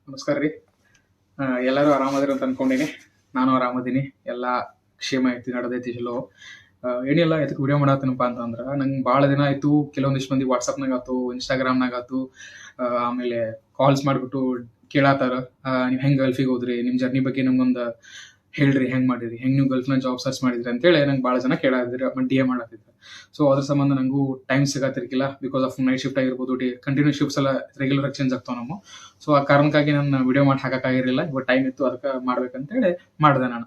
ನಮಸ್ಕಾರ ರೀ. ಎಲ್ಲರೂ ಆರಾಮದಿರಿ ಅಂತ ಅನ್ಕೊಂಡಿನಿ. ನಾನು ಆರಾಮದೀನಿ. ಎಲ್ಲ ಕ್ಷೇಮ ಐತಿ, ನಡೆದೈತಿ ಚಲೋ. ಏನಿಲ್ಲ, ಎದಕ್ಕೆ ವಿಡಿಯೋ ಮಾಡತ್ತೀನಪ್ಪ ಅಂತಂದ್ರೆ, ನಂಗೆ ಭಾಳ ದಿನ ಆಯಿತು. ಕೆಲವೊಂದಿಷ್ಟು ಮಂದಿ ವಾಟ್ಸಪ್ನಾಗ ಆಯ್ತು, ಇನ್ಸ್ಟಾಗ್ರಾಮ್ನಾಗ ಆಯ್ತು, ಆಮೇಲೆ ಕಾಲ್ಸ್ ಮಾಡಿಬಿಟ್ಟು ಕೇಳತ್ತಾರ, ನೀವು ಹೆಂಗೆ ಗಲ್ಫಿಗೆ ಹೋದ್ರಿ, ನಿಮ್ಮ ಜರ್ನಿ ಬಗ್ಗೆ ನಮ್ಗೊಂದು ಹೇಳ್ರಿ, ಹೆಂಗೆ ಮಾಡಿರಿ, ಹೆಂಗೆ ನೀವು ಗಲ್ಫ್ನಾಗ ಜಾಬ್ ಸರ್ಚ್ ಮಾಡಿದ್ರಿ ಅಂತೇಳಿ ನಂಗೆ ಭಾಳ ಜನ ಕೇಳಾತಿದ್ರು, ಡಿ ಎ ಮಾಡತ್ತಿದ್ರು. ಸೊ ಅದ್ರ ಸಂಬಂಧ ನಂಗೂ ಟೈಮ್ ಸಿಗತ್ತಿರ್ಕಿಲ್ಲ, ಬಿಕಾಸ್ ಆಫ್ ನೈಟ್ ಶಿಫ್ಟ್ ಆಗಿರ್ಬೋದು, ಕಂಟಿನ್ಯೂ ಶಿಫ್ಟ್ಸ್ ಎಲ್ಲ ರೆಗ್ಯುಲರ್ ಆಗಿ ಚೇಂಜ್ ಆಗ್ತಾವೆ ನಮ್ಮ. ಸೊ ಆ ಕಾರಣಕ್ಕಾಗಿ ನಾನು ವಿಡಿಯೋ ಮಾಡಿ ಹಾಕೋಕ್ಕಾಗಿರಲಿಲ್ಲ. ಇವಾಗ ಟೈಮ್ ಇತ್ತು, ಅದಕ್ಕೆ ಮಾಡ್ಬೇಕಂತೇಳಿ ಮಾಡಿದೆ ನಾನು.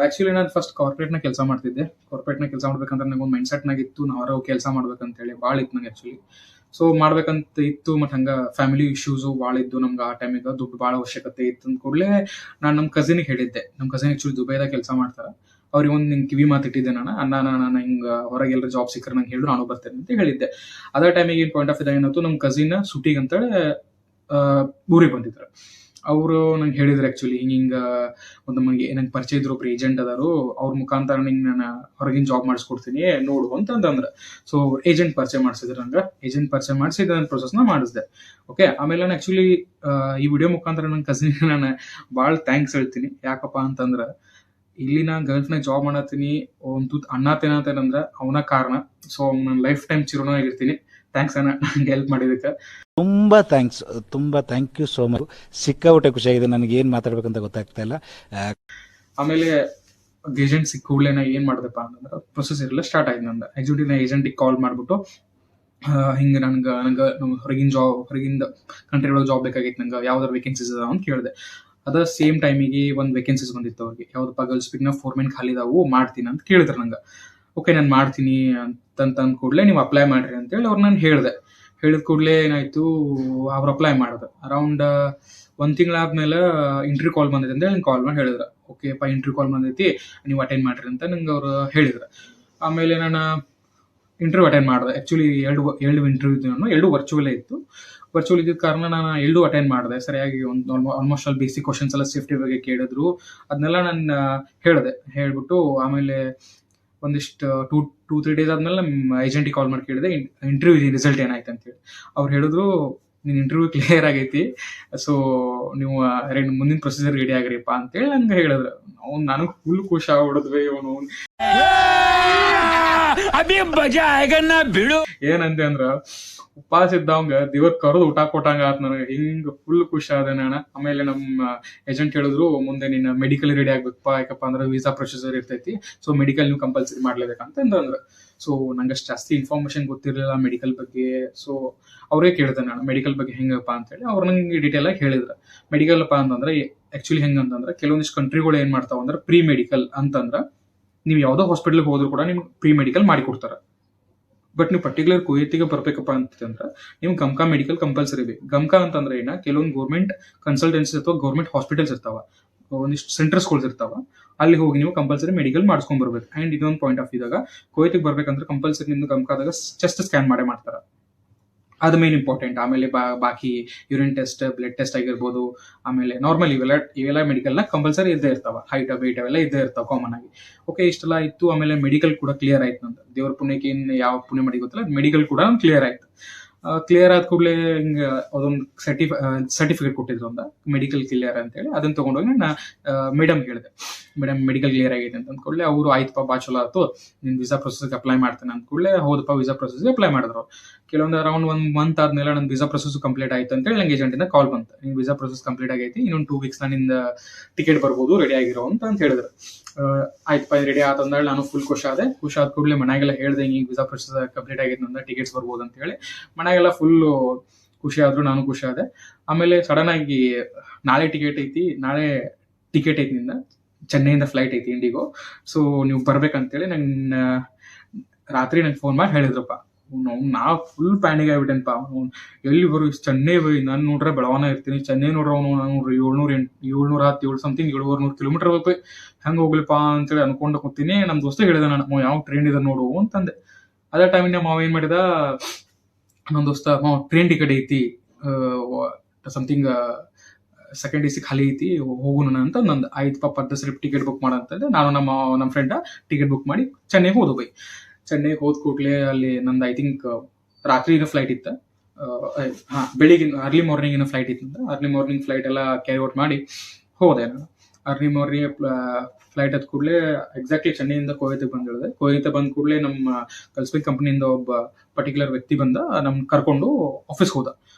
ಆ್ಯಕ್ಚುಲಿ ನಾನು ಫಸ್ಟ್ ಕಾರ್ಪೊರೇಟ್ನ ಕೆಲಸ ಮಾಡ್ತಿದ್ದೆ. ಕಾರ್ಪೊರೇಟ್ನ ಕೆಲಸ ಮಾಡ್ಬೇಕಂದ್ರೆ ನನಗೊಂದು ಮೈಂಡ್ ಸೆಟ್ನಾಗ ಇತ್ತು, ನಾವು ಕೆಲಸ ಮಾಡ್ಬೇಕಂತೇಳಿ ಭಾಳ ಇತ್ತು ನಂಗೆ ಆ್ಯಕ್ಚುಲಿ. ಸೊ ಮಾಡ್ಬೇಕಂತ ಇತ್ತು, ಮತ್ತು ಹಂಗೆ ಫ್ಯಾಮಿಲಿ ಇಶ್ಯೂಸು ಭಾಳ ಇದ್ದು ನಮ್ಗೆ. ಆ ಟೈಮಿಗೆ ದುಡ್ಡು ಭಾಳ ಅವಶ್ಯಕತೆ ಇತ್ತು ಅಂದ ಕೂಡಲೇ ನಾನು ನಮ್ಮ ಕಸಿನಿಗೆ ಹೇಳಿದ್ದೆ. ನಮ್ಮ ಕಸಿನ್ ಆ್ಯಕ್ಚುಲಿ ದುಬೈದಾಗ ಕೆಲಸ ಮಾಡ್ತಾರೆ. ಅವ್ರಿಗೆ ಒಂದು ನಿಂಗೆ ಕಿವಿ ಮಾತಿಟ್ಟಿದ್ದೆ ನಾನು, ನಾನು ಹಿಂಗೆ ಹೊರಗೆ ಎಲ್ಲರೂ ಜಾಬ್ ಸಿಕ್ಕರೆ ನಂಗೆ ಹೇಳು, ನಾನು ಬರ್ತೇನೆ ಅಂತ ಹೇಳಿದ್ದೆ. ಅದೇ ಟೈಮಿಗೆ ಏನು ಪಾಯಿಂಟ್ ಆಫ್ ಇದಾಗ ಏನಾಯ್ತು, ನಮ್ಮ ಕಸಿನ್ ಶೂಟಿಂಗ್ ಅಂತೇಳಿ ಊರಿಗೆ ಬಂದಿದ್ರು. ಅವರು ನಂಗೆ ಹೇಳಿದ್ರು ಆ್ಯಕ್ಚುಲಿ ಹಿಂಗೆ ಒಂದು ನಮಗೆ ನಂಗೆ ಪರಿಚಯ ಇದ್ರು ಒಬ್ರು ಏಜೆಂಟ್ ಅದಾರು, ಅವ್ರ ಮುಖಾಂತರ ನಿಂಗೆ ನಾನು ಹೊರಗಿನ ಜಾಬ್ ಮಾಡಿಸ್ಕೊಡ್ತೀನಿ ನೋಡು ಅಂತಂದ್ರೆ. ಸೊ ಏಜೆಂಟ್ ಪರಿಚಯ ಮಾಡಿಸಿದ್ರು ನಂಗೆ. ಏಜೆಂಟ್ ಪರಿಚಯ ಮಾಡಿಸಿ ನನ್ನ ಪ್ರೊಸೆಸ್ನ ಮಾಡಿಸಿದೆ. ಓಕೆ, ಆಮೇಲೆ ನಾನು ಆ್ಯಕ್ಚುಲಿ ಈ ವಿಡಿಯೋ ಮುಖಾಂತರ ನನ್ನ ಕಸಿನ್ಗೆ ನಾನು ಭಾಳ ಥ್ಯಾಂಕ್ಸ್ ಹೇಳ್ತೀನಿ. ಯಾಕಪ್ಪ ಅಂತಂದ್ರೆ, ಇಲ್ಲಿ ನಾನು ಗಲ್ಫ್ನಾಗ ಜಾಬ್ ಮಾಡತ್ತೀನಿ, ಒಂದು ತುತ್ತು ಅನ್ನ ತಿನ್ನತ್ತೇನಂದ್ರೆ ಅವನ ಕಾರಣ. ಸೊ ನನ್ನ ಲೈಫ್ ಟೈಮ್ ಚಿರೋನಾಗಿರ್ತೀನಿ. ಥ್ಯಾಂಕ್ಸ್ ಅಣ್ಣ, ನಂಗೆ ಹೆಲ್ಪ್ ಮಾಡಿದ್ದಕ್ಕೆ. ತುಂಬಾ ಥ್ಯಾಂಕ್ಸ್, ತುಂಬಾ ಥ್ಯಾಂಕ್ ಯು ಸೋ ಮಚ್. ಸಿಕ್ಕಾಪಟ್ಟೆ ಖುಷಿಯಾಗಿದೆ, ನನಗೆ ಏನು ಮಾತಾಡ್ಬೇಕಂತ ಗೊತ್ತಾಗ್ತಾ ಇಲ್ಲ. ಆಮೇಲೆ ಏಜೆಂಟ್ ಸಿಕ್ಕ ಕೂಡಲೇ ನಾ ಏನು ಮಾಡಿದೆಪ್ಪ ಅಂತಂದ್ರೆ, ಪ್ರೊಸೆಸ್ ಎಲ್ಲ ಸ್ಟಾರ್ಟ್ ಆಯ್ತು ನಂದು. ಎಕ್ಸಿಕ್ಯೂಟಿವ್ ಏಜೆಂಟಿಗೆ ಕಾಲ್ ಮಾಡಿಬಿಟ್ಟು ಹಿಂಗೆ ನಂಗೆ ಹೊರಗಿಂದ ಕಂಟ್ರಿ ಒಳಗೆ ಜಾಬ್ ಬೇಕಾಗಿತ್ತು, ನಂಗೆ ಯಾವ್ದಾರು ವೇಕೆನ್ಸೀಸ್ ಅದಾವ ಅಂತ ಕೇಳಿದೆ. ಅದ ಸೇಮ್ ಟೈಮಿಗೆ ಒಂದು ವೇಕೆನ್ಸೀಸ್ ಬಂದಿತ್ತು ಅವ್ರಿಗೆ, ಯಾವುದಪ್ಪ ಗರ್ಲ್ಸ್ ಪಿಕ್ನ ಫೋರ್ಮೆನ್ ಖಾಲಿ ಇದಾವು, ಮಾಡ್ತೀನಿ ಅಂತ ಕೇಳಿದ್ರು ನಂಗೆ. ಓಕೆ, ನಾನು ಮಾಡ್ತೀನಿ ಅಂತಂದ ಕೂಡಲೇ ನೀವು ಅಪ್ಲೈ ಮಾಡಿರಿ ಅಂತೇಳಿ ಅವ್ರು ನಾನು ಹೇಳಿದೆ. ಹೇಳಿದ ಕೂಡಲೇ ಏನಾಯಿತು, ಅವ್ರು ಅಪ್ಲೈ ಮಾಡಿದೆ. ಅರೌಂಡ್ ಒಂದು ತಿಂಗಳಾದ್ಮೇಲೆ ಇಂಟರ್ವ್ಯೂ ಕಾಲ್ ಬಂದೈತೆ ಅಂತೇಳಿ ನಂಗೆ ಕಾಲ್ ಮಾಡಿ ಹೇಳಿದ್ರು. ಓಕೆಪ್ಪ, ಇಂಟರ್ವ್ಯೂ ಕಾಲ್ ಬಂದೈತಿ, ನೀವು ಅಟೆಂಡ್ ಮಾಡಿರಿ ಅಂತ ನಂಗೆ ಅವರು ಹೇಳಿದ್ರು. ಆಮೇಲೆ ನಾನು ಇಂಟರ್ವ್ಯೂ ಅಟೆಂಡ್ ಮಾಡಿದೆ. ಆ್ಯಕ್ಚುಲಿ ಎರಡು ಇಂಟರ್ವ್ಯೂ ಇದ್ದು, ನಾನು ಎರಡು ವರ್ಚುವಲೇ ಇತ್ತು. ವರ್ಚುವಲ್ ಇದ್ದಿದ್ದ ಕಾರಣ ನಾನು ಎರಡು ಅಟೆಂಡ್ ಮಾಡಿದೆ ಸರಿಯಾಗಿ. ಒಂದು ಆಲ್ಮೋಸ್ಟ್ ಆಲ್ ಬೇಸಿಕ್ ಕ್ವಶನ್ಸ್ ಎಲ್ಲ ಸೇಫ್ಟಿ ಬಗ್ಗೆ ಕೇಳಿದ್ರು, ಅದನ್ನೆಲ್ಲ ನಾನು ಹೇಳಿದೆ. ಹೇಳ್ಬಿಟ್ಟು ಆಮೇಲೆ ಒಂದಿಷ್ಟು 2-3 ಡೇಸ್ ಆದ್ಮೇಲೆ ನಮ್ಮ ಏಜೆಂಟಿಗೆ ಕಾಲ್ ಮಾಡಿ ಕೇಳಿದೆ, ಇಂಟರ್ವ್ಯೂ ರಿಸಲ್ಟ್ ಏನಾಯ್ತು ಅಂತೇಳಿ. ಅವ್ರು ಹೇಳಿದ್ರು, ನಿನ್ನ ಇಂಟರ್ವ್ಯೂ ಕ್ಲಿಯರ್ ಆಗೈತಿ, ಸೊ ನೀವು ಮುಂದಿನ ಪ್ರೊಸೀಜರ್ ರೆಡಿ ಆಗಿರಿಪ್ಪ ಅಂತೇಳಿ ನಂಗೆ ಹೇಳಿದ್ರು. ಅವ್ನು ನನಗೆ ಫುಲ್ ಖುಷಿ ಆಗ್ಬಿಡದ್ವಿ. ಅವನು ಏನಂತೆ ಅಂದ್ರ, ಉಪವಾಸ ಇದ್ದವಂಗ ದೇವ್ರ ಕರೆದು ಊಟ ಕೊಟ್ಟಂಗ ಆತ್ ನನಗೆ. ಹಿಂಗ ಫುಲ್ ಖುಷಿ ಆದ ನಾನು. ಆಮೇಲೆ ನಮ್ಮ ಏಜೆಂಟ್ ಹೇಳಿದ್ರು, ಮುಂದೆ ನೀನು ಮೆಡಿಕಲ್ ರೆಡಿ ಆಗ್ಬೇಕಪ್ಪ, ಯಾಕಪ್ಪ ಅಂದ್ರೆ ವೀಸಾ ಪ್ರೊಸೀಜರ್ ಇರ್ತೈತಿ, ಸೊ ಮೆಡಿಕಲ್ ನೀವು ಕಂಪಲ್ಸರಿ ಮಾಡ್ಲೇಬೇಕಂತಂದ್ರೆ. ಸೊ ನಂಗೆ ಅಷ್ಟು ಜಾಸ್ತಿ ಇನ್ಫಾರ್ಮೇಶನ್ ಗೊತ್ತಿರಲಿಲ್ಲ ಮೆಡಿಕಲ್ ಬಗ್ಗೆ. ಸೊ ಅವರೇ ಕೇಳಿದೆ ನಾನು ಮೆಡಿಕಲ್ ಬಗ್ಗೆ ಹೆಂಗಪ್ಪ ಅಂತೇಳಿ. ಅವ್ರು ನಂಗೆ ಡೀಟೇಲ್ ಆಗಿ ಹೇಳಿದ್ರು. ಮೆಡಿಕಲ್ ಅಪ್ಪ ಅಂತಂದ್ರೆ ಆಕ್ಚುಲಿ ಹೆಂಗಂತಂದ್ರೆ, ಕೆಲವೊಂದಿಷ್ಟು ಕಂಟ್ರಿಗಳು ಏನ್ ಮಾಡ್ತಾವ ಅಂದ್ರೆ, ಪ್ರೀ ಮೆಡಿಕಲ್ ಅಂತಂದ್ರೆ ನೀವು ಯಾವುದೋ ಹಾಸ್ಪಿಟಲ್ಗೆ ಹೋದ್ರು ಕೂಡ ನಿಮ್ಗೆ ಪ್ರೀ ಮೆಡಿಕಲ್ ಮಾಡಿ ಕೊಡ್ತಾರೆ. ಬಟ್ ನೀವು ಪರ್ಟಿಕ್ಯುಲರ್ ಕುವೈತಿಗೆ ಬರ್ಬೇಕಪ್ಪ ಅಂತಂದ್ರೆ ನಿಮ್ಗೆ ಗಮ್ಕಾ ಮೆಡಿಕಲ್ ಕಂಪಲ್ಸರಿ ಬೇಕು. ಗಮ್ಕಾ ಅಂತಂದ್ರೆ ಏನ, ಕೆಲವೊಂದು ಗೌರ್ಮೆಂಟ್ ಕನ್ಸಲ್ಟೆನ್ಸಿ ಅಥವಾ ಗೌರ್ಮೆಂಟ್ ಹಾಸ್ಪಿಟಲ್ಸ್ ಇರ್ತಾವ, ಒಂದಿಷ್ಟು ಸೆಂಟರ್ಸ್ಗಳು ಇರ್ತಾವ, ಅಲ್ಲಿ ಹೋಗಿ ನೀವು ಕಂಪಲ್ಸರಿ ಮೆಡಿಕಲ್ ಮಾಡಿಸ್ಕೊಂಡ್ ಬರ್ಬೇಕು. ಅಂಡ್ ಇದೊಂದು ಪಾಯಿಂಟ್ ಆಫ್ ಇದಾಗ, ಕುವೈತಿಗೆ ಬರ್ಬೇಕಂದ್ರೆ ಕಂಪಲ್ಸರಿ ನಿಮ್ದು ಗಮ್ಕಾದಾಗ ಚೆಸ್ಟ್ ಸ್ಕ್ಯಾನ್ ಮಾಡೇ ಮಾಡ್ತಾರೆ. ಅದು ಮೇನ್ ಇಂಪಾರ್ಟೆಂಟ್. ಆಮೇಲೆ ಬಾಕಿ ಯೂರಿನ್ ಟೆಸ್ಟ್, ಬ್ಲಡ್ ಟೆಸ್ಟ್ ಆಗಿರ್ಬೋದು, ಆಮೇಲೆ ನಾರ್ಮಲ್ ಇವೆಲ್ಲ ಮೆಡಿಕಲ್ನ ಕಂಪಲ್ಸರಿ ಇದ್ದೇ ಇರ್ತಾವ. ಹೈಟ್ ವೇಟ್ ಅವೆಲ್ಲ ಇದ್ದೇ ಇರ್ತಾವ ಕಾಮನ್ ಆಗಿ. ಓಕೆ, ಇಷ್ಟೆಲ್ಲ ಇತ್ತು. ಆಮೇಲೆ ಮೆಡಿಕಲ್ ಕೂಡ ಕ್ಲಿಯರ್ ಆಯ್ತು ನಂದು. ದೇವ್ರ ಪುಣ್ಯಕ್ಕೆ ಏನು ಯಾವ ಪುಣ್ಯ ಮಾಡಿ ಗೊತ್ತಿಲ್ಲ, ಮೆಡಿಕಲ್ ಕೂಡ ಕ್ಲಿಯರ್ ಆಯ್ತು. ಕ್ಲಿಯರ್ ಆದ ಕೂಡಲೇ ಹಿಂಗೆ ಅದೊಂದು ಸರ್ಟಿಫಿಕೇಟ್ ಕೊಟ್ಟಿದ್ರು, ಒಂದು ಮೆಡಿಕಲ್ ಕ್ಲಿಯರ್ ಅಂತೇಳಿ. ಅದನ್ನ ತಗೊಂಡೋಗಿ ನಾನು ಮೇಡಮ್ ಹೇಳಿದೆ, ಮೇಡಮ್ ಮೆಡಿಕಲ್ ಕ್ಲಿಯರ್ ಆಗೈತೆ ಅಂತ ಅಂದ್ಕೊಳ್ಳೆ ಅವರು, ಆಯ್ತಪ್ಪ ಬಾ ಚಲೋ ಆಯ್ತು, ನಿನ್ನ ವೀಸಾ ಪ್ರೊಸೆಸ್ಗೆ ಅಪ್ಲೈ ಮಾಡ್ತೇನೆ ಅಂದ್ಕೊಳ್ಳೆ. ಹೌದಪ್ಪ, ವೀಸಾ ಪ್ರೊಸೆಸ್ಗೆ ಅಪ್ಲೈ ಮಾಡಿದ್ರು. ಕೆಲವೊಂದು ಅರೌಂಡ್ 1 ಮಂತ್ ಆದ್ಮೇಲೆ ನನ್ನ ವೀಸಾ ಪ್ರೊಸೆಸ್ ಕಂಪ್ಲೀಟ್ ಆಯ್ತು ಅಂತೇಳಿ ನಂಗೆ ಏಜೆಂಟಿಂದ ಕಾಲ್ ಬಂತು. ನಿನ್ನ ವೀಸಾ ಪ್ರೊಸೆಸ್ ಕಂಪ್ಲೀಟ್ ಆಗೈತಿ, ಇನ್ನೊಂದು 2 ವೀಕ್ಸ್ ನಿಂದ ಟಿಕೆಟ್ ಬರ್ಬೋದು, ರೆಡಿ ಆಗಿರೋ ಅಂತ ಹೇಳಿದ್ರು. ಆಯ್ತಪ್ಪ, ರೆಡಿ ಆತಂದೇಳಿ ನಾನು ಫುಲ್ ಖುಷಿ ಆದ ಕೂಡಲೇ ಮನೆಗೆಲ್ಲ ಹೇಳಿದೆ, ಹಿಂಗೆ ವೀಸಾ ಪ್ರೊಸೆಸ್ ಕಂಪ್ಲೀಟ್ ಆಗೈತೆ ನಂದ, ಟಿಕೆಟ್ಸ್ ಬರ್ಬೋದು ಅಂತ ಹೇಳಿ. ಮನೆಗೆಲ್ಲ ಫುಲ್ಲು ಖುಷಿ ಆದ್ರು, ನಾನು ಖುಷಿ ಆದೆ. ಆಮೇಲೆ ಸಡನ್ ಆಗಿ ನಾಳೆ ಟಿಕೆಟ್ ಐತಿ ನಿಂದ, ಚೆನ್ನೈಯಿಂದ ಫ್ಲೈಟ್ ಐತಿ ಇಂಡಿಗೋ, ಸೊ ನೀವು ಬರ್ಬೇಕಂತೇಳಿ ನಂಗೆ ರಾತ್ರಿ ನಂಗೆ ಫೋನ್ ಮಾಡಿ ಹೇಳಿದ್ರಪ್ಪ. ನಾ ಫುಲ್ ಪ್ಯಾನಿಕ್ ಆಗ್ಬಿಟ್ಟೆನಪ್ಪ. ಎಲ್ಲಿ ಚೆನ್ನೈ ನಾನು ನೋಡ್ರೆ ಬೆಳವನ ಇರ್ತೀನಿ, ಚೆನ್ನೈ ನೋಡ್ರೆ ನೋಡ್ರಿ 700 ಸಮಥಿಂಗ್ 700 ಕಿಲೋಮೀಟರ್ ಹೋಗ್ಬೇಕು, ಹೆಂಗೆ ಹೋಗ್ಲಿಪ್ಪ ಅಂತೇಳಿ ಅನ್ಕೊಂಡು ಕೂತೀನಿ. ನಮ್ಮ ದೋಸ್ತ ಹೇಳಿದೆ ನಾನು, ಯಾವ ಟ್ರೈನ್ ಇದೆ ನೋಡು ಅಂತಂದೆ. ಅದೇ ಟೈಮಿಗೆ ನಮ್ಮ ಮಾವ ಏನು ಮಾಡಿದ, ನಮ್ಮ ದೋಸ್ತ ಟ್ರೈನ್ ಟಿಕೆಟ್ ಐತಿ ಸಮಥಿಂಗ್ ಸೆಕೆಂಡ್ AC ಖಾಲಿ ಐತಿ, ಹೋಗೋಣ ಅಂತ ನಂದು. ಆಯ್ತಪ್ಪ, ಪರ್ದಸರಿ ಟಿಕೆಟ್ ಬುಕ್ ಮಾಡಂತಂದೆ. ನಾನು ನಮ್ಮ ಫ್ರೆಂಡ ಟಿಕೆಟ್ ಬುಕ್ ಮಾಡಿ ಚೆನ್ನೈಗೆ ಹೋದ್ವಿ. ಚೆನ್ನೈಗೆ ಹೋದ ಕೂಡಲೇ ಅಲ್ಲಿ ನಂದು ಐ ಥಿಂಕ್ ರಾತ್ರಿ ಫ್ಲೈಟ್ ಇತ್ತು. ಬೆಳಿಗ್ಗೆ ಅರ್ಲಿ ಮಾರ್ನಿಂಗ್ ಫ್ಲೈಟ್ ಇತ್ತು. ಅರ್ಲಿ ಮಾರ್ನಿಂಗ್ ಫ್ಲೈಟ್ ಎಲ್ಲ ಕ್ಯಾರಿ ಔಟ್ ಮಾಡಿ ಹೋದೆ ನಾನು. ಅರ್ಲಿ ಮಾರ್ನಿಂಗ್ ಫ್ಲೈಟ್ ಹತ್ ಕೂಡಲೇ ಎಕ್ಸಾಕ್ಟ್ಲಿ ಚೆನ್ನೈಯಿಂದ ಕೋಯತಿಗೆ ಬಂದಿಳಿದೆ. ಕೋಯತೆ ಬಂದ ಕೂಡಲೇ ನಮ್ಮ ಕಲ್ಸ್ಪಿಕ್ ಕಂಪನಿಯಿಂದ ಒಬ್ಬ ಪರ್ಟಿಕ್ಯುಲರ್ ವ್ಯಕ್ತಿ ಬಂದ ನಮ್ ಕರ್ಕೊಂಡು ಆಫೀಸ್ ಹೋದ.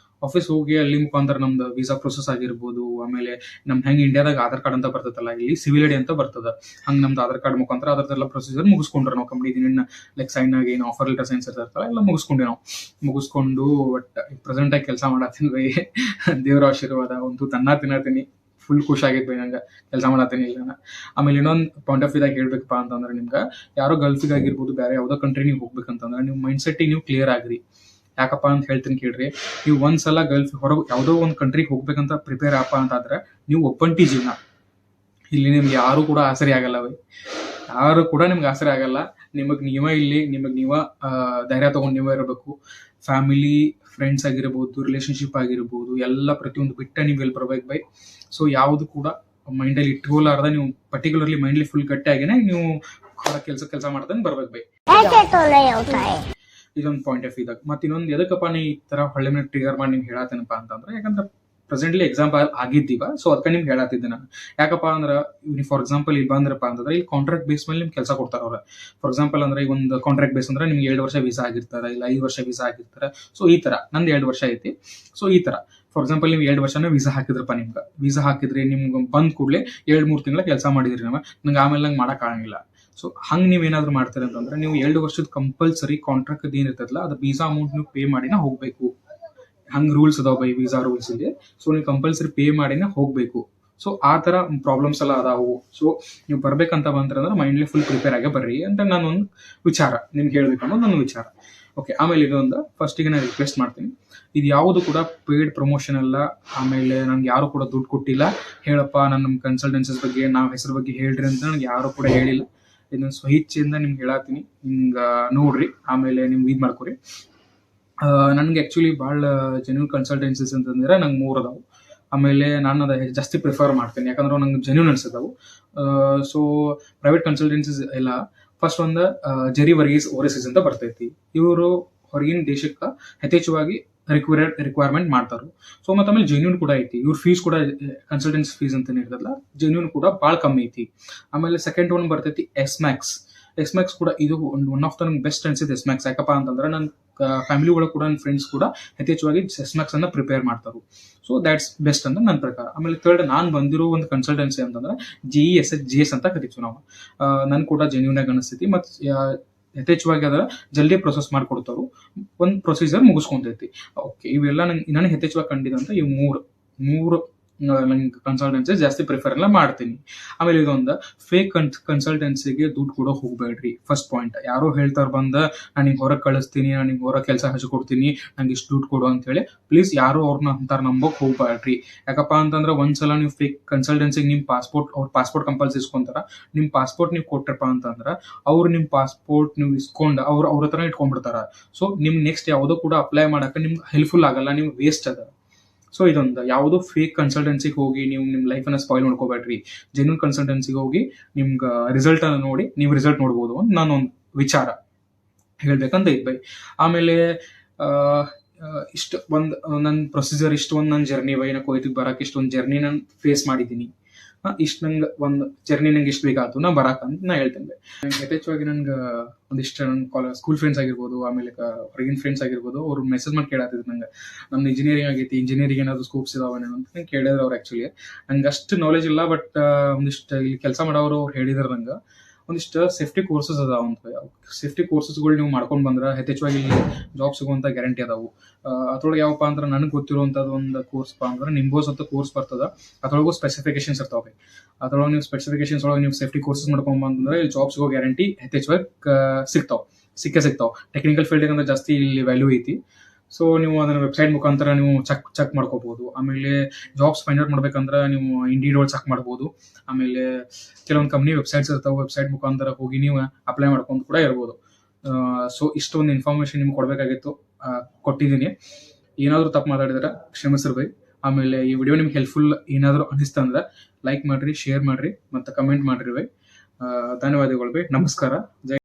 ಆಫೀಸ್ ಹೋಗಿ ಅಲ್ಲಿ ಮುಖಾಂತರ ನಮ್ದು ವೀಸಾ ಪ್ರೊಸೆಸ್ ಆಗಿರ್ಬೋದು, ಆಮೇಲೆ ನಮ್ದು ಹೆಂಗ್ ಇಂಡಿಯಾದಾಗ ಆಧಾರ್ ಕಾರ್ಡ್ ಅಂತ ಬರ್ತದಲ್ಲ, ಇಲ್ಲಿ ಸಿವಿಲ್ ಐಡಿ ಅಂತ ಬರ್ತದ, ಹಂಗ್ ನಮ್ದು ಆಧಾರ್ ಕಾರ್ಡ್ ಮುಖಾಂತರ ಅದ್ರದ್ದೆಲ್ಲ ಪ್ರೊಸೀಜರ್ ಮುಗಿಸ್ಕೊಂಡ್ರೆ ನಾವು ಕಂಪ್ನಿ ಲೈಕ್ ಸೈನ್ ಆಗಿ ಏನು ಆಫರ್ ಲೆಟರ್ ಸೈನ್ಸ್ ಇರ್ತಾರಲ್ಲ ಎಲ್ಲ ಮುಗಿಸ್ಕೊಂಡೆ ನಾವು. ಮುಗಿಸ್ಕೊಂಡು ಬಟ್ ಪ್ರೆಸೆಂಟ್ ಆಗಿ ಕೆಲಸ ಮಾಡತ್ತೀನಿ ಬೈ. ದೇವ್ರ ಆಶೀರ್ವಾದ ಒಂದು ತಿನ್ನತೀನಿ. ಫುಲ್ ಖುಷಿ ಆಗಿದ್ ಬೈ ನಂಗೆ ಕೆಲಸ ಮಾಡತ್ತೀನಿ ಇಲ್ಲ. ಆಮೇಲೆ ಇನ್ನೊಂದು ಪಾಯಿಂಟ್ ಆಫ್ ವ್ಯೂದಾಗ ಹೇಳ್ಬೇಕಪ್ಪ ಅಂತಂದ್ರೆ, ನಿಮ್ಗೆ ಯಾರೋ ಗಲ್ಫಿಗೆ ಆಗಿರ್ಬೋದು, ಬೇರೆ ಯಾವ್ದೋ ಕಂಟ್ರಿ ನೀವು ಹೋಗ್ಬೇಕಂತಂದ್ರೆ ನೀವು ಮೈಂಡ್ ಸೆಟ್ ನೀವು ಕ್ಲಿಯರ್ ಆಗ್ರಿ. ಯಾಕಪ್ಪ ಅಂತ ಹೇಳ್ತೀನಿ ಕೇಳ್ರಿ. ನೀವು ಒಂದ್ಸಲ ಗಲ್ಫ್ ಹೊರಗೆ ಯಾವ್ದೋ ಒಂದು ಕಂಟ್ರಿಗೆ ಹೋಗ್ಬೇಕಂತ ಪ್ರಿಪೇರ್ ಅಪ್ಪ ಅಂತಂದ್ರೆ ನೀವು ಒಬ್ಬಂಟಿ ಜೀವನ. ಇಲ್ಲಿ ನಿಮ್ಗೆ ಯಾರು ಕೂಡ ಆಸರೆ ಆಗಲ್ಲ ಬೈ, ಯಾರು ಕೂಡ ನಿಮ್ಗೆ ಆಸರೆ ಆಗಲ್ಲ. ನಿಮಗ್ ನೀವ ಧೈರ್ಯ ತಗೊಂಡು ನೀವೇ ಇರಬೇಕು. ಫ್ಯಾಮಿಲಿ, ಫ್ರೆಂಡ್ಸ್ ಆಗಿರ್ಬೋದು, ರಿಲೇಶನ್ಶಿಪ್ ಆಗಿರ್ಬೋದು, ಎಲ್ಲ ಪ್ರತಿಯೊಂದು ಬಿಟ್ಟ ನೀವು ಇಲ್ಲಿ ಬರ್ಬೇಕು ಬೈ. ಸೊ ಯಾವ್ದು ಕೂಡ ಮೈಂಡಲ್ಲಿ ಇಟ್ಕೋಲಾರ್ದ ನೀವು ಪರ್ಟಿಕ್ಯುಲರ್ಲಿ ಮೈಂಡ್ಲಿ ಫುಲ್ ಗಟ್ಟಿಯಾಗಿನೇ ನೀವು ಕೆಲಸ ಮಾಡ್ದಂಗೆ ಬರ್ಬೇಕು ಬೈ. ಇದೊಂದು ಪಾಯಿಂಟ್ ಆಫ್ ಇದಾಗ. ಮತ್ತೆ ಇನ್ನೊಂದು ಎದಕ್ಕಪ್ಪ ನೀ ಈ ತರ ಹೊಳ್ಳೆ ಮೇಲೆ ಟ್ರಿಗರ್ ಮಾಡಿ ನಿಮ್ಗೆ ಹೇಳತ್ತೇನಪ್ಪ ಅಂತಂದ್ರೆ, ಯಾಕಂದ್ರೆ ಪ್ರೆಸೆಂಟ್ಲಿ ಎಕ್ಸಾಂಪಲ್ ಆಗಿದ್ದೀವ. ಸೊ ಅದಕ್ಕೆ ನಿಮ್ಗೆ ಹೇಳತ್ತಿದ್ದೆ ನಾನು. ಯಾಕಪ್ಪ ಅಂದ್ರೆ ಫಾರ್ ಎಕ್ಸಾಂಪಲ್ ಇಲ್ಲಿ ಬಂದ್ರಪ್ಪ ಅಂತಂದ್ರೆ ಇಲ್ಲಿ ಕಾಂಟ್ರಾಕ್ಟ್ ಬೇಸ್ ಮೇಲೆ ನಿಮ್ಗೆ ಕೆಲಸ ಕೊಡ್ತಾರ ಅವ್ರ. ಫಾರ್ ಎಕ್ಸಾಂಪಲ್ ಅಂದ್ರೆ ಈಗ ಒಂದು ಕಾಂಟ್ರಾಕ್ಟ್ ಬೇಸ್ ಅಂದ್ರೆ ನಿಮ್ಗೆ 2 ವರ್ಷ ವೀಸಾ ಆಗಿರ್ತಾರೆ, ಇಲ್ಲ 5 ವರ್ಷ ವೀಸಾ ಆಗಿರ್ತಾರೆ. ಸೊ ಈ ತರ ನಂದು 2 ವರ್ಷ ಐತಿ. ಸೊ ಈ ತರ ಫಾರ್ ಎಕ್ಸಾಂಪಲ್ ನೀವು 2 ವರ್ಷನೇ ವೀಸಾ ಹಾಕಿದ್ರಪ್ಪ, ನಿಮ್ಗೆ ವೀಸಾ ಹಾಕಿದ್ರಿ, ನಿಮ್ಗೆ ಬಂದ್ ಕೂಡಲೇ 2-3 ತಿಂಗಳ ಕೆಲಸ ಮಾಡಿದ್ರಿ ನಂಗೆ ಆಮೇಲೆ ನಂಗೆ ಮಾಡಕ್ ಆಗಂಗಿಲ್ಲ. ಸೊ ಹಂಗೆ ನೀವೇನಾದ್ರು ಮಾಡ್ತೀರಿ ಅಂತಂದ್ರೆ ನೀವು 2 ವರ್ಷದ ಕಂಪಲ್ಸರಿ ಕಾಂಟ್ರಾಕ್ಟ್ ಏನಿರ್ತದಲ್ಲ ಅದ್ರ ವೀಸಾ ಅಮೌಂಟ್ ನೀವು ಪೇ ಮಾಡಿನ ಹೋಗ್ಬೇಕು. ಹಂಗ್ ರೂಲ್ಸ್ ಅದಾವ ಬೈ ವೀಸಾ ರೂಲ್ಸ್ ಇಲ್ಲಿ. ಸೊ ನೀವು ಕಂಪಲ್ಸರಿ ಪೇ ಮಾಡಿನ ಹೋಗ್ಬೇಕು. ಸೊ ಆ ತರ ಪ್ರಾಬ್ಲಮ್ಸ್ ಎಲ್ಲ ಅದಾವು. ಸೊ ನೀವು ಬರ್ಬೇಕಂತ ಬಂದ್ರೆ ಮೈಂಡ್ಲಿ ಫುಲ್ ಪ್ರಿಪೇರ್ ಆಗೇ ಬರ್ರಿ ಅಂತ ನಾನೊಂದು ವಿಚಾರ ನಿಮ್ಗೆ ಹೇಳ್ಬೇಕು ಅನ್ನೋದು ನನ್ನ ವಿಚಾರ. ಓಕೆ, ಆಮೇಲೆ ಇದೊಂದು ಫಸ್ಟಿಗೆ ನಾನು ರಿಕ್ವೆಸ್ಟ್ ಮಾಡ್ತೀನಿ, ಇದು ಯಾವುದು ಕೂಡ ಪೇಯ್ಡ್ ಪ್ರಮೋಷನ್ ಅಲ್ಲ. ಆಮೇಲೆ ನನ್ಗೆ ಯಾರು ಕೂಡ ದುಡ್ಡು ಕೊಟ್ಟಿಲ್ಲ, ಹೇಳಪ್ಪ ನನ್ನ ಕನ್ಸಲ್ಟೆನ್ಸಸ್ ಬಗ್ಗೆ ನಾವು ಹೆಸರು ಬಗ್ಗೆ ಹೇಳ್ರಿ ಅಂತ ನನಗೆ ಯಾರು ಕೂಡ ಹೇಳಿಲ್ಲ. ಇದನ್ನ ಸ್ವಇಚ್ಛೆಯಿಂದ ನಿಮ್ಗೆ ಹೇಳತ್ತೀನಿ, ಹಿಂಗೆ ನೋಡ್ರಿ, ಆಮೇಲೆ ನಿಮ್ಗೆ ಇದು ಮಾಡ್ಕೊರಿ. ನನಗೆ ಆ್ಯಕ್ಚುಲಿ ಭಾಳ ಜೆನ್ಯೂನ್ ಕನ್ಸಲ್ಟೆನ್ಸೀಸ್ ಅಂತಂದ್ರೆ ನಂಗೆ 3 ಅದಾವು. ಆಮೇಲೆ ನಾನು ಅದು ಜಾಸ್ತಿ ಪ್ರಿಫರ್ ಮಾಡ್ತೀನಿ, ಯಾಕಂದ್ರೆ ನಂಗೆ ಜೆನ್ಯೂನ್ ಅನ್ಸದವು. ಸೊ ಪ್ರೈವೇಟ್ ಕನ್ಸಲ್ಟೆನ್ಸೀಸ್ ಎಲ್ಲ ಫಸ್ಟ್ ಒಂದು ಜೆರಿ ವರ್ಗೀಸ್ ಓವರ್ಸೀಸ್ ಅಂತ ಬರ್ತೈತಿ. ಇವರು ಹೊರಗಿನ ದೇಶಕ್ಕೆ ಯಥೇಚ್ಛವಾಗಿ ರಿಕ್ವೈರ್ಮೆಂಟ್ ಮಾಡ್ತಾರೆ. ಸೊ ಮತ್ತೆ ಆಮೇಲೆ ಜೆನ್ಯೂನ್ ಕೂಡ ಐತಿ. ಇವ್ರ ಫೀಸ್ ಕೂಡ ಕನ್ಸಲ್ಟೆನ್ಸಿ ಫೀಸ್ ಅಂತ ಇರ್ತದಲ್ಲ, ಜೆನ್ಯೂನ್ ಕೂಡ ಭಾಳ ಕಮ್ಮಿ ಐತಿ. ಆಮೇಲೆ ಸೆಕೆಂಡ್ ಒನ್ ಬರ್ತೈತಿ ಎಸ್ಮ್ಯಾಕ್ಸ್ ಕೂಡ. ಇದು ಒನ್ ಆಫ್ ದ ನಂಗೆ ಬೆಸ್ಟ್ ಅನ್ಸಿದ್ದು ಎಸ್ಮ್ಯಾಕ್ಸ್. ಯಾಕಪ್ಪ ಅಂತಂದ್ರೆ ನನ್ನ ಫ್ಯಾಮಿಲಿ ಒಳಗೆ ಕೂಡ ನನ್ನ ಫ್ರೆಂಡ್ಸ್ ಕೂಡ ಯಥೇಚ್ಛವಾಗಿ ಎಸ್ಮ್ಯಾಕ್ಸ್ ಅನ್ನ ಪ್ರಿಪೇರ್ ಮಾಡ್ತಾರೆ. ಸೊ ದ್ಯಾಟ್ಸ್ ಬೆಸ್ಟ್ ಅಂತ ನನ್ನ ಪ್ರಕಾರ. ಆಮೇಲೆ ಥರ್ಡ್ ನಾನು ಬಂದಿರೋ ಒಂದು ಕನ್ಸಲ್ಟೆನ್ಸಿ ಅಂತಂದ್ರೆ GESS ಅಂತ ಕರಿತೀವಿ ನಾವು. ನನ್ ಕೂಡ ಜೆನ್ಯೂನ್ ಆಗಿ ಅನಿಸ್ತೈತಿ. ಮತ್ತು ಯಥೇಚ್ಛವಾಗಿ ಅದರ ಜಲ್ದಿ ಪ್ರೊಸೆಸ್ ಮಾಡಿಕೊಡ್ತಾರು, ಒಂದು ಪ್ರೊಸೀಜರ್ ಮುಗಿಸ್ಕೊಂತೈತಿ. ಓಕೆ, ಇವೆಲ್ಲ ನನಗೆ ಯಥೇಚ್ಛವಾಗಿ ಕಂಡಿದಂತ ಇವು ಮೂರು ನಂಗೆ ಕನ್ಸಲ್ಟೆನ್ಸಿ ಜಾಸ್ತಿ ಪ್ರಿಫರ್ ಎಲ್ಲ ಮಾಡ್ತೀನಿ. ಆಮೇಲೆ ಇದೊಂದು ಫೇಕ್ ಕನ್ಸಲ್ಟೆನ್ಸಿಗೆ ದುಡ್ಡು ಕೂಡ ಹೋಗ್ಬೇಡ್ರಿ. ಫಸ್ಟ್ ಪಾಯಿಂಟ್, ಯಾರೋ ಹೇಳ್ತಾರ ಬಂದ ನಾನು ನಿಂಗೆ ಹೊರಗೆ ಕಳಿಸ್ತೀನಿ, ನಾನು ನಿಂಗೆ ಹೊರಗೆ ಕೆಲಸ ಹಚ್ಕೊಡ್ತೀನಿ, ನಂಗೆ ಇಷ್ಟು ದುಡ್ಡು ಕೊಡು ಅಂತೇಳಿ ಪ್ಲೀಸ್ ಯಾರು ಅವ್ರನ್ನ ಅಂತಾರ ನಂಬೋಕ್ ಹೋಗ್ಬೇಡ್ರಿ. ಯಾಕಪ್ಪ ಅಂತಂದ್ರೆ ಒಂದ್ಸಲ ನೀವು ಫೇಕ್ ಕನ್ಸಲ್ಟೆನ್ಸಿಗೆ ನಿಮ್ಮ ಪಾಸ್ಪೋರ್ಟ್ ಕಂಪಲ್ಸರಿ ಇಸ್ಕೊಂತಾರ. ನಿಮ್ಮ ಪಾಸ್ಪೋರ್ಟ್ ನೀವು ಕೊಟ್ರಪ್ಪ ಅಂತಂದ್ರೆ ಅವ್ರು ನಿಮ್ಮ ಪಾಸ್ಪೋರ್ಟ್ ನೀವು ಇಸ್ಕೊಂಡು ಅವ್ರ ಹತ್ರ ಇಟ್ಕೊಂಡ್ಬಿಡ್ತಾರ. ಸೊ ನಿಮ್ ನೆಕ್ಸ್ಟ್ ಯಾವುದೋ ಕೂಡ ಅಪ್ಲೈ ಮಾಡಕ್ಕೆ ನಿಮ್ಗೆ ಹೆಲ್ಪ್ಫುಲ್ ಆಗಲ್ಲ, ನಿಮ್ಗೆ ವೇಸ್ಟ್ ಅದ. ಸೊ ಇದೊಂದು ಯಾವುದೋ ಫೇಕ್ ಕನ್ಸಲ್ಟೆನ್ಸಿಗೆ ಹೋಗಿ ನೀವು ನಿಮ್ಮ ಲೈಫನ್ನ ಸ್ಪಾಯ್ಲ್ ಮಾಡ್ಕೋಬೇಡ್ರಿ. ಜೆನ್ಯೂನ್ ಕನ್ಸಲ್ಟೆನ್ಸಿಗೆ ಹೋಗಿ ನಿಮ್ಗೆ ರಿಸಲ್ಟ್ ಅನ್ನು ನೋಡಿ ನೀವು ರಿಸಲ್ಟ್ ನೋಡ್ಬೋದು ಅಂತ ನಾನೊಂದು ವಿಚಾರ ಹೇಳ್ಬೇಕಂತ ಇದ್ಬೈ. ಆಮೇಲೆ ಇಷ್ಟು ಒಂದು ನನ್ನ ಪ್ರೊಸೀಜರ್, ಇಷ್ಟು ಒಂದು ನನ್ನ ಜರ್ನಿ ಬೈ. ನಾ ಕೊಯ್ತಿಗೆ ಬರಕ್ಕೆ ಇಷ್ಟೊಂದು ಜರ್ನಿ ನಾನು ಫೇಸ್ ಮಾಡಿದ್ದೀನಿ. ಇಷ್ಟು ನಂಗೆ ಒಂದು ಜರ್ನಿ ನಂಗೆ ಇಷ್ಟು ಬೇಕಾಯ್ತು ನಾ ಬರಾಕಂತ ನಾ ಹೇಳ್ತೇನೆ. ಯಥೇಚ್ಛವಾಗಿ ನಂಗೆ ಒಂದಿಷ್ಟು ನನ್ನ ಸ್ಕೂಲ್ ಫ್ರೆಂಡ್ಸ್ ಆಗಿರ್ಬೋದು, ಆಮೇಲೆ ಹೊರಗಿನ ಫ್ರೆಂಡ್ಸ್ ಆಗಿರ್ಬೋದು, ಅವ್ರು ಮೆಸೇಜ್ ಮಾಡಿ ಕೇಳತ್ತಿದ್ರು ನಂಗೆ, ನಮ್ದು ಇಂಜಿನಿಯರಿಂಗ್ ಆಗೈತಿ, ಇಂಜಿನಿಯರಿಂಗ್ ಏನಾದ್ರು ಸ್ಕೋಪ್ಸ್ ಇದಾವೇನೋ ಅಂತ ನಂಗೆ ಕೇಳಿದ್ರು ಅವ್ರು. ಆ್ಯಕ್ಚುಲಿ ನಂಗೆ ಅಷ್ಟು ನಾಲೆಜ್ ಇಲ್ಲ, ಬಟ್ ಒಂದಿಷ್ಟು ಇಲ್ಲಿ ಕೆಲಸ ಮಾಡೋರು ಅವ್ರು ಹೇಳಿದ್ರು ನಂಗೆ ಒಂದಿಷ್ಟು ಸೇಫ್ಟಿ ಕೋರ್ಸಸ್ ಅದಾವ ಅಂತ. ಸೇಫ್ಟಿ ಕೋರ್ಸಸ್ಗಳು ನೀವು ಮಾಡ್ಕೊಂಡು ಬಂದ್ರೆ ಯಥೇಚ್ಛವಾಗಿ ಇಲ್ಲಿ ಜಾಬ್ ಸಿಗುವಂಥ ಗ್ಯಾರಂಟಿ ಅದಾವು. ಅದ್ರೊಳಗೆ ಯಾವಪ್ಪ ಅಂದ್ರೆ ನನಗೆ ಗೊತ್ತಿರುವಂಥದ್ದು ಒಂದು ಕೋರ್ಸ್ ಅಂದ್ರೆ ನಿಂಬೋಸ್ ಅಂತ ಕೋರ್ಸ್ ಬರ್ತದ. ಅದ್ರೊಳಗೂ ಸ್ಪೆಸಿಫಿಕೇಶನ್ಸ್ ಇರ್ತಾವೆ. ಅದ್ರೊಳಗೆ ನೀವು ಸ್ಪೆಸಿಫಿಕೇಶನ್ಸ್ ಒಳಗೆ ನೀವು ಸೇಫ್ಟಿ ಕೋರ್ಸಸ್ ಮಾಡ್ಕೊಂಡ್ ಬಂದ್ರೆ ಇಲ್ಲಿ ಜಾಬ್ ಸಿಗೋ ಗ್ಯಾರಂಟಿ ಯಥೇಚ್ಛವಾಗಿ ಸಿಕ್ತಾವ್. ಟೆಕ್ನಿಕಲ್ ಫೀಲ್ಡ್ ಅಂದ್ರೆ ಜಾಸ್ತಿ ಇಲ್ಲಿ ವ್ಯಾಲ್ಯೂ ಐತಿ. ಸೊ ನೀವು ಅದನ್ನ ವೆಬ್ಸೈಟ್ ಮುಖಾಂತರ ನೀವು ಚೆಕ್ ಮಾಡ್ಕೋಬಹುದು. ಆಮೇಲೆ ಜಾಬ್ಸ್ ಫೈಂಡ್ ಔಟ್ ಮಾಡ್ಬೇಕಂದ್ರೆ ನೀವು ಇಂಡೀಡ್ ಒಳಗೆ ಚೆಕ್ ಮಾಡ್ಬೋದು. ಆಮೇಲೆ ಕೆಲವೊಂದು ಕಂಪ್ನಿ ವೆಬ್ಸೈಟ್ಸ್ ಇರ್ತಾವೆ, ವೆಬ್ಸೈಟ್ ಮುಖಾಂತರ ಹೋಗಿ ನೀವು ಅಪ್ಲೈ ಮಾಡ್ಕೊಂಡು ಕೂಡ ಇರ್ಬೋದು. ಸೊ ಇಷ್ಟೊಂದು ಇನ್ಫಾರ್ಮೇಶನ್ ನಿಮ್ಗೆ ಕೊಡಬೇಕಾಗಿತ್ತು, ಕೊಟ್ಟಿದ್ದೀನಿ. ಏನಾದರೂ ತಪ್ಪು ಮಾತಾಡಿದ್ರೆ ಕ್ಷಮಿಸ್ರಿ ಬೈ. ಆಮೇಲೆ ಈ ವಿಡಿಯೋ ನಿಮ್ಗೆ ಹೆಲ್ಪ್ಫುಲ್ ಏನಾದರೂ ಅನಿಸ್ತಾ ಅಂದ್ರೆ ಲೈಕ್ ಮಾಡ್ರಿ, ಶೇರ್ ಮಾಡ್ರಿ, ಮತ್ತು ಕಮೆಂಟ್ ಮಾಡ್ರಿ ಬೈ. ಧನ್ಯವಾದಗಳು ಬೈ. ನಮಸ್ಕಾರ. ಜೈ